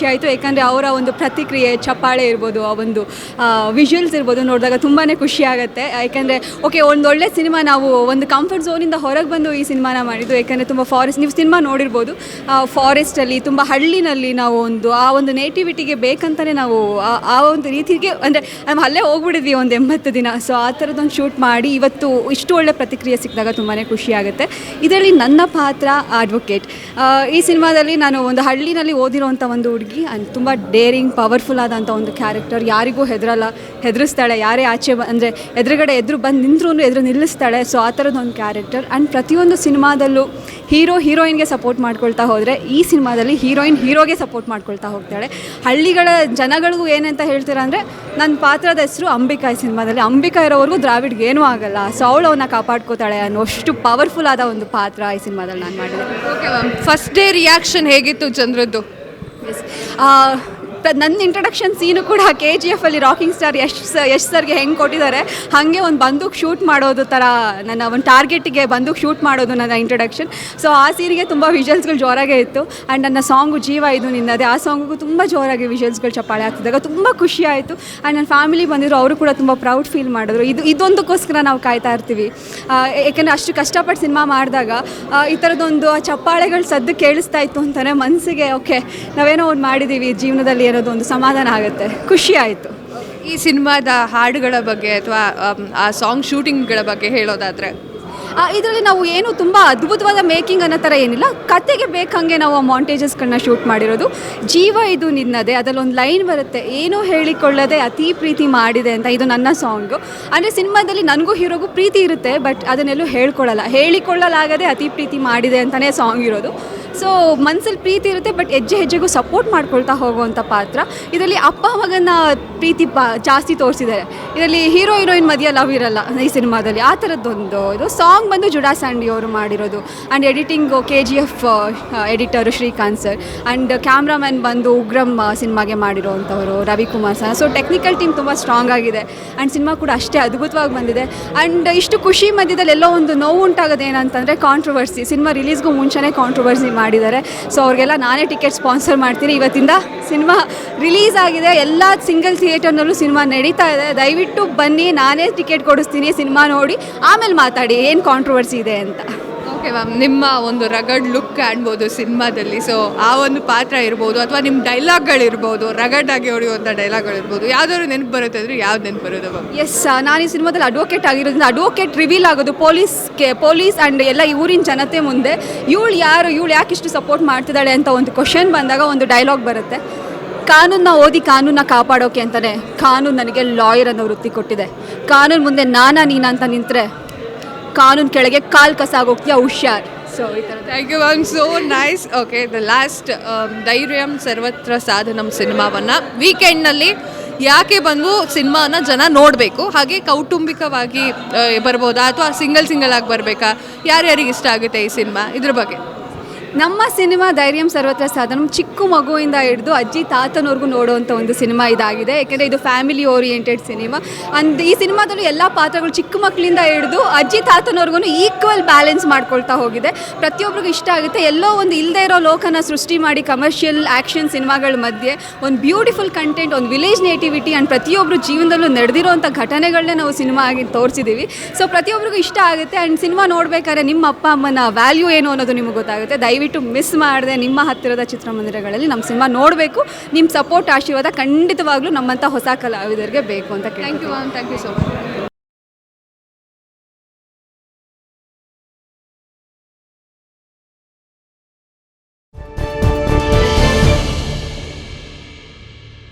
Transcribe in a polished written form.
ಖುಷಿ ಆಯಿತು. ಯಾಕಂದರೆ ಅವರ ಒಂದು ಪ್ರತಿಕ್ರಿಯೆ, ಚಪ್ಪಾಳೆ ಇರ್ಬೋದು, ಆ ಒಂದು ವಿಜುವಲ್ಸ್ ಇರ್ಬೋದು ನೋಡಿದಾಗ ತುಂಬಾ ಖುಷಿ ಆಗುತ್ತೆ. ಯಾಕೆಂದರೆ ಓಕೆ, ಒಂದು ಒಳ್ಳೆ ಸಿನಿಮಾ, ನಾವು ಒಂದು ಕಂಫರ್ಟ್ ಝೋನಿಂದ ಹೊರಗೆ ಬಂದು ಈ ಸಿನಿಮಾನ ಮಾಡಿದ್ದು. ಯಾಕೆಂದರೆ ತುಂಬ ನೀವು ಸಿನಿಮಾ ನೋಡಿರ್ಬೋದು, ಫಾರೆಸ್ಟಲ್ಲಿ ತುಂಬ ಹಳ್ಳಿನಲ್ಲಿ ನಾವು ಆ ಒಂದು ನೇಟಿವಿಟಿಗೆ ಬೇಕಂತಲೇ ನಾವು ಆ ಒಂದು ರೀತಿಗೆ, ಅಂದರೆ ನಾವು ಅಲ್ಲೇ ಹೋಗ್ಬಿಡಿದ್ವಿ ಒಂದು 80 ದಿನ. ಸೊ ಆ ಥರದ್ದೊಂದು ಶೂಟ್ ಮಾಡಿ ಇವತ್ತು ಇಷ್ಟು ಒಳ್ಳೆ ಪ್ರತಿಕ್ರಿಯೆ ಸಿಕ್ಕಿದಾಗ ತುಂಬಾ ಖುಷಿ ಆಗುತ್ತೆ. ಇದರಲ್ಲಿ ನನ್ನ ಪಾತ್ರ ಅಡ್ವೊಕೇಟ್. ಈ ಸಿನಿಮಾದಲ್ಲಿ ನಾನು ಒಂದು ಹಳ್ಳಿನಲ್ಲಿ ಓದಿರೋವಂಥ ಒಂದು ಹುಡುಗಿ, ತುಂಬ ಡೇರಿಂಗ್, ಪವರ್ಫುಲ್ ಆದಂಥ ಒಂದು ಕ್ಯಾರೆಕ್ಟರ್. ಯಾರಿಗೂ ಹೆದರಿಸ್ತಾಳೆ, ಯಾರೇ ಆಚೆ ಅಂದರೆ ಎದುರುಗಡೆ ಬಂದು ನಿಂತ್ರೂ ಎದುರು ನಿಲ್ಲಿಸ್ತಾಳೆ. ಸೊ ಆ ಥರದ್ದೊಂದು ಕ್ಯಾರೆಕ್ಟರ್. ಆ್ಯಂಡ್ ಪ್ರತಿಯೊಂದು ಸಿನಿಮಾದಲ್ಲೂ ಹೀರೋಯಿನ್ಗೆ ಸಪೋರ್ಟ್ ಮಾಡ್ಕೊಳ್ತಾ ಹೋದರೆ, ಈ ಸಿನಿಮಾದಲ್ಲಿ ಹೀರೋಗೆ ಸಪೋರ್ಟ್ ಮಾಡ್ಕೊಳ್ತಾ ಹೋಗ್ತಾಳೆ. ಹಳ್ಳಿಗಳ ಜನಗಳಿಗೂ ಏನಂತ ಹೇಳ್ತೀರಾ ಅಂದರೆ, ನನ್ನ ಪಾತ್ರದ ಹೆಸರು ಅಂಬಿಕಾ. ಈ ಸಿನಿಮಾದಲ್ಲಿ ಅಂಬಿಕಾ ಇರೋವರೆಗೂ ದ್ರಾವಿಡ್ಗೆ ಏನೂ ಆಗಲ್ಲ. ಸೊ ಅವಳು ಅವನ್ನ ಕಾಪಾಡ್ಕೋತಾಳೆ ಅನ್ನೋಷ್ಟು ಪವರ್ಫುಲ್ ಆದ ಒಂದು ಪಾತ್ರ ಈ ಸಿನಿಮಾದಲ್ಲಿ ನಾನು ಮಾಡಿದೆ. Okay ma'am, first day reaction ಹೇಗಿತ್ತು ಚಂದ್ರದ್ದು? ಎಸ್, ನನ್ನ ಇಂಟ್ರಡಕ್ಷನ್ ಸೀನು ಕೂಡ KGF ಅಲ್ಲಿ ರಾಕಿಂಗ್ ಸ್ಟಾರ್ ಯಶ್ ಸರ್ಗೆ ಹೆಂಗೆ ಕೊಟ್ಟಿದ್ದಾರೆ ಹಾಗೆ ಒಂದು ಬಂದೂಕ್ ಶೂಟ್ ಮಾಡೋದು ಥರ, ನನ್ನ ಒಂದು ಟಾರ್ಗೆಟಿಗೆ ಬಂದೂಕ್ ಶೂಟ್ ಮಾಡೋದು ನನ್ನ ಇಂಟ್ರಡಕ್ಷನ್. ಸೊ ಆ ಸೀನಿಗೆ ತುಂಬ ವಿಜುವಲ್ಸ್ಗಳು ಜೋರಾಗೇ ಇತ್ತು. ಆ್ಯಂಡ್ ನನ್ನ ಸಾಂಗು ಜೀವ ಇದು ನಿನ್ನದೇ, ಆ ಸಾಂಗಿಗೂ ತುಂಬ ಜೋರಾಗಿ ವಿಜುವಲ್ಸ್ಗಳು ಚಪ್ಪಾಳೆ ಆಗ್ತಿದ್ದಾಗ ತುಂಬ ಖುಷಿ ಆಯಿತು. ಆ್ಯಂಡ್ ನನ್ನ ಫ್ಯಾಮಿಲಿ ಬಂದಿದ್ರು, ಅವರು ಕೂಡ ತುಂಬ ಪ್ರೌಡ್ ಫೀಲ್ ಮಾಡಿದ್ರು. ಇದೊಂದಕ್ಕೋಸ್ಕರ ನಾವು ಕಾಯ್ತಾ ಇರ್ತೀವಿ. ಏಕೆಂದರೆ ಅಷ್ಟು ಕಷ್ಟಪಟ್ಟು ಸಿನಿಮಾ ಮಾಡಿದಾಗ ಈ ಥರದೊಂದು ಚಪ್ಪಾಳೆಗಳು ಸದ್ದು ಕೇಳಿಸ್ತಾ ಇತ್ತು ಅಂತಲೇ ಮನಸ್ಸಿಗೆ ಓಕೆ, ನಾವೇನೋ ಒಂದು ಮಾಡಿದ್ದೀವಿ ಜೀವನದಲ್ಲಿ ಅನ್ನೋದು ಒಂದು ಸಮಾಧಾನ ಆಗುತ್ತೆ, ಖುಷಿ ಆಯಿತು. ಈ ಸಿನಿಮಾದ ಹಾಡುಗಳ ಬಗ್ಗೆ ಅಥವಾ ಆ ಸಾಂಗ್ ಶೂಟಿಂಗ್ಗಳ ಬಗ್ಗೆ ಹೇಳೋದಾದರೆ, ಇದರಲ್ಲಿ ನಾವು ಏನು ತುಂಬ ಅದ್ಭುತವಾದ ಮೇಕಿಂಗ್ ಅನ್ನೋ ಥರ ಏನಿಲ್ಲ, ಕತೆಗೆ ಬೇಕಂಗೆ ನಾವು ಆ ಮಾಂಟೇಜಸ್ಗಳನ್ನ ಶೂಟ್ ಮಾಡಿರೋದು. ಜೀವ ಇದು ನಿನ್ನದೇ, ಅದರಲ್ಲಿ ಒಂದು ಲೈನ್ ಬರುತ್ತೆ, ಏನೂ ಹೇಳಿಕೊಳ್ಳದೆ ಅತಿ ಪ್ರೀತಿ ಮಾಡಿದೆ ಅಂತ. ಇದು ನನ್ನ ಸಾಂಗು. ಅಂದರೆ ಸಿನಿಮಾದಲ್ಲಿ ನನಗೂ ಹೀರೋಗೂ ಪ್ರೀತಿ ಇರುತ್ತೆ, ಬಟ್ ಅದನ್ನೆಲ್ಲೂ ಹೇಳಿಕೊಳ್ಳಲಾಗದೆ ಅತಿ ಪ್ರೀತಿ ಮಾಡಿದೆ ಅಂತಲೇ ಸಾಂಗ್ ಇರೋದು. ಸೊ ಮನಸ್ಸಲ್ಲಿ ಪ್ರೀತಿ ಇರುತ್ತೆ, ಬಟ್ ಹೆಜ್ಜೆಗೂ ಸಪೋರ್ಟ್ ಮಾಡ್ಕೊಳ್ತಾ ಹೋಗುವಂಥ ಪಾತ್ರ. ಇದರಲ್ಲಿ ಅಪ್ಪ ಮಗನ ಪ್ರೀತಿ ಜಾಸ್ತಿ ತೋರಿಸಿದ್ದಾರೆ. ಇದರಲ್ಲಿ ಹೀರೋಯಿನ್ ಮಧ್ಯ ಲವ್ ಇರಲ್ಲ ಈ ಸಿನಿಮಾದಲ್ಲಿ, ಆ ಥರದ್ದೊಂದು ಇದು. ಸಾಂಗ್ ಬಂದು ಜುಡಾ ಸ್ಯಾಂಡಿ ಅವರು ಮಾಡಿರೋದು. And editing KGF editor Srikanth sir. And cameraman ಬಂದು ಉಗ್ರಂ ಸಿನಿಮಾಗೆ ಮಾಡಿರೋವಂಥವರು Ravikumar sir. So technical team ತುಂಬ ಸ್ಟ್ರಾಂಗ್ ಆಗಿದೆ. ಆ್ಯಂಡ್ ಸಿನಿಮಾ ಕೂಡ ಅಷ್ಟೇ ಅದ್ಭುತವಾಗಿ ಬಂದಿದೆ. ಆ್ಯಂಡ್ ಇಷ್ಟು ಖುಷಿ ಮಧ್ಯದಲ್ಲಿ ಎಲ್ಲೋ ಒಂದು ನೋವು ಉಂಟಾಗೋದು ಏನಂತಂದರೆ ಕಾಂಟ್ರವರ್ಸಿ. ಸಿನಿಮಾ ರಿಲೀಸ್ಗೂ ಮುಂಚೆನೇ ಕಾಂಟ್ರವರ್ಸಿ ಮಾಡಿದ್ದಾರೆ. ಸೊ ಅವ್ರಿಗೆಲ್ಲ ನಾನೇ ಟಿಕೆಟ್ ಸ್ಪಾನ್ಸರ್ ಮಾಡ್ತೀನಿ. ಇವತ್ತಿಂದ ಸಿನಿಮಾ ರಿಲೀಸ್ ಆಗಿದೆ, ಎಲ್ಲ ಸಿಂಗಲ್ ಥಿಯೇಟರ್ನಲ್ಲೂ ಸಿನಿಮಾ ನಡೀತಾ ಇದೆ. ದಯವಿಟ್ಟು ಬನ್ನಿ, ನಾನೇ ಟಿಕೆಟ್ ಕೊಡಿಸ್ತೀನಿ, ಸಿನಿಮಾ ನೋಡಿ ಆಮೇಲೆ ಮಾತಾಡಿ ಏನು ಕಾಂಟ್ರವರ್ಸಿ ಇದೆ ಅಂತ. ಓಕೆ ಮ್ಯಾಮ್, ನಿಮ್ಮ ಒಂದು ರಗಡ್ ಲುಕ್ ಕಾಣ್ಬೋದು ಸಿನಿಮಾದಲ್ಲಿ. ಸೊ ಆ ಒಂದು ಪಾತ್ರ ಇರ್ಬೋದು ಅಥವಾ ನಿಮ್ಮ ಡೈಲಾಗ್ಗಳಿರ್ಬೋದು, ರಗಡ್ ಆಗಿ ಹೊಡೆಯುವಂಥ ಡೈಲಾಗ್ಗಳಿರ್ಬೋದು, ಯಾವ್ದಾದ್ರು ನೆನಪು ಬರುತ್ತೆ ಅಂದರೆ ಯಾವ್ದು ನೆನಪು ಬರೋದು ಮ್ಯಾಮ್? ಎಸ್, ನಾನು ಈ ಸಿನಿಮಾದಲ್ಲಿ ಅಡ್ವೊಕೇಟ್ ಆಗಿರೋದ್ರಿಂದ ಅಡ್ವೊಕೇಟ್ ರಿವೀಲ್ ಆಗೋದು ಪೊಲೀಸ್ ಆ್ಯಂಡ್ ಎಲ್ಲ ಊರಿನ ಜನತೆ ಮುಂದೆ. ಇವಳು ಯಾಕೆ ಇಷ್ಟು ಸಪೋರ್ಟ್ ಮಾಡ್ತಿದ್ದಾಳೆ ಅಂತ ಒಂದು ಕ್ವಶನ್ ಬಂದಾಗ ಒಂದು ಡೈಲಾಗ್ ಬರುತ್ತೆ, ಕಾನೂನನ್ನ ಓದಿ ಕಾನೂನನ್ನ ಕಾಪಾಡೋಕೆ ಅಂತಲೇ ಕಾನೂನು ನನಗೆ ಲಾಯರ್ ಅನ್ನೋ ವೃತ್ತಿ ಕೊಟ್ಟಿದೆ. ಕಾನೂನು ಮುಂದೆ ನೀನು ಅಂತ ನಿಂತರೆ ಕಾನೂನು ಕೆಳಗೆ ಕಾಲು ಕಸಾಗೋಗ್ತೀಯ, ಹುಷಾರ್. ಸೊ ಈ ಥರ. Thank you ma'am, so nice. Okay, the last Dhairyam Sarvatra Sadhanam ಸಿನಿಮಾವನ್ನು ವೀಕೆಂಡ್ನಲ್ಲಿ ಯಾಕೆ ಬಂದು ಸಿನಿಮಾನ ಜನ ನೋಡಬೇಕು, ಹಾಗೆ ಕೌಟುಂಬಿಕವಾಗಿ ಬರ್ಬೋದಾ ಅಥವಾ ಸಿಂಗಲ್ ಆಗಿ ಬರಬೇಕಾ, ಯಾರ್ಯಾರಿಗೆ ಇಷ್ಟ ಆಗುತ್ತೆ ಈ ಸಿನಿಮಾ, ಇದ್ರ ಬಗ್ಗೆ? ನಮ್ಮ ಸಿನಿಮಾ ಧೈರ್ಯಂ ಸರ್ವತ್ರ ಸಾಧನಂ ಚಿಕ್ಕ ಮಗುವಿಂದ ಹಿಡಿದು ಅಜ್ಜಿ ತಾತನವರೆಗೂ ನೋಡುವಂಥ ಒಂದು ಸಿನಿಮಾ ಇದಾಗಿದೆ. ಯಾಕೆಂದರೆ ಇದು ಫ್ಯಾಮಿಲಿ ಓರಿಯೆಂಟೆಡ್ ಸಿನಿಮಾ. ಈ ಸಿನಿಮಾದಲ್ಲೂ ಎಲ್ಲ ಪಾತ್ರಗಳು ಚಿಕ್ಕ ಮಕ್ಕಳಿಂದ ಹಿಡಿದು ಅಜ್ಜಿ ತಾತನವರೆಗೂ ಈಕ್ವಲ್ ಬ್ಯಾಲೆನ್ಸ್ ಮಾಡ್ಕೊಳ್ತಾ ಹೋಗಿದೆ. ಪ್ರತಿಯೊಬ್ಬರಿಗೂ ಇಷ್ಟ ಆಗುತ್ತೆ. ಎಲ್ಲೋ ಒಂದು ಇಲ್ಲದೆ ಇರೋ ಲೋಕನ ಸೃಷ್ಟಿ ಮಾಡಿ ಕಮರ್ಷಿಯಲ್ ಆ್ಯಕ್ಷನ್ ಸಿನಿಮಾಗಳ ಮಧ್ಯೆ ಒಂದು ಬ್ಯೂಟಿಫುಲ್ ಕಂಟೆಂಟ್, ಒಂದು ವಿಲೇಜ್ ನೇಟಿವಿಟಿ ಆ್ಯಂಡ್ ಪ್ರತಿಯೊಬ್ಬರು ಜೀವನದಲ್ಲೂ ನಡೆದಿರೋವಂಥ ಘಟನೆಗಳನ್ನೇ ನಾವು ಸಿನಿಮಾ ಆಗಿ ತೋರಿಸಿದ್ದೀವಿ. ಸೊ ಪ್ರತಿಯೊಬ್ಬರಿಗೂ ಇಷ್ಟ ಆಗುತ್ತೆ. ಆ್ಯಂಡ್ ಸಿನಿಮಾ ನೋಡಬೇಕಾದ್ರೆ ನಿಮ್ಮ ಅಪ್ಪ ಅಮ್ಮನ ವ್ಯಾಲ್ಯೂ ಏನು ಅನ್ನೋದು ನಿಮಗೆ ಗೊತ್ತಾಗುತ್ತೆ. ದಯವಿಟ್ಟು ಮಿಸ್ ಮಾಡದೆ ನಿಮ್ಮ ಹತ್ತಿರದ ಚಿತ್ರಮಂದಿರಗಳಲ್ಲಿ ನಮ್ಮ ಸಿನಿಮಾ ನೋಡಬೇಕು. ನಿಮ್ಮ ಸಪೋರ್ಟ್, ಆಶೀರ್ವಾದ ಖಂಡಿತವಾಗ್ಲೂ ನಮ್ಮಂಥ ಹೊಸ ಕಲಾವಿದರಿಗೆ ಬೇಕು ಅಂತ ಕೇಳಿ. Thank you ma'am, thank you so much.